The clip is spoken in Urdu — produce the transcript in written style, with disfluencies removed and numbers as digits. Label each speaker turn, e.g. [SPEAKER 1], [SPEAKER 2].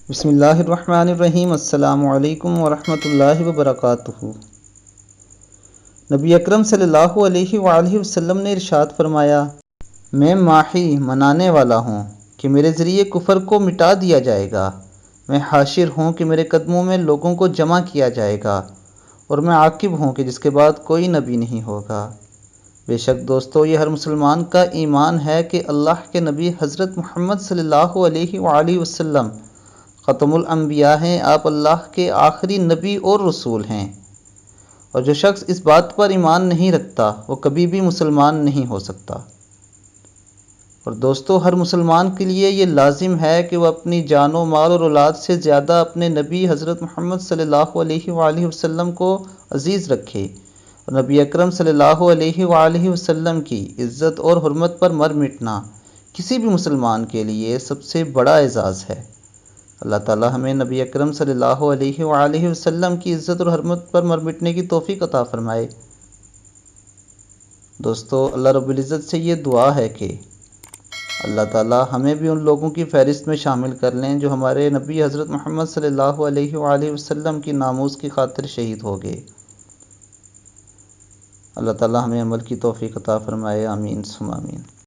[SPEAKER 1] بسم اللہ الرحمن الرحیم۔ السلام علیکم ورحمۃ اللہ وبرکاتہ۔ نبی اکرم صلی اللہ علیہ وآلہ وسلم نے ارشاد فرمایا، میں ماحی منانے والا ہوں کہ میرے ذریعے کفر کو مٹا دیا جائے گا، میں حاشر ہوں کہ میرے قدموں میں لوگوں کو جمع کیا جائے گا، اور میں عاقب ہوں کہ جس کے بعد کوئی نبی نہیں ہوگا۔ بے شک دوستو، یہ ہر مسلمان کا ایمان ہے کہ اللہ کے نبی حضرت محمد صلی اللہ علیہ وآلہ وسلم ختم الانبیاء ہیں، آپ اللہ کے آخری نبی اور رسول ہیں، اور جو شخص اس بات پر ایمان نہیں رکھتا وہ کبھی بھی مسلمان نہیں ہو سکتا۔ اور دوستو، ہر مسلمان کے لیے یہ لازم ہے کہ وہ اپنی جان و مال اور اولاد سے زیادہ اپنے نبی حضرت محمد صلی اللہ علیہ وآلہ وسلم کو عزیز رکھے، اور نبی اکرم صلی اللہ علیہ وآلہ وسلم کی عزت اور حرمت پر مر مٹنا کسی بھی مسلمان کے لیے سب سے بڑا اعزاز ہے۔ اللہ تعالی ہمیں نبی اکرم صلی اللہ علیہ وآلہ وسلم کی عزت اور حرمت پر مر مٹنے کی توفیق عطا فرمائے۔ دوستو، اللہ رب العزت سے یہ دعا ہے کہ اللہ تعالی ہمیں بھی ان لوگوں کی فہرست میں شامل کر لیں جو ہمارے نبی حضرت محمد صلی اللہ علیہ وآلہ وسلم کی ناموس کی خاطر شہید ہو گئے۔ اللہ تعالی ہمیں عمل کی توفیق عطا فرمائے، آمین ثم آمین۔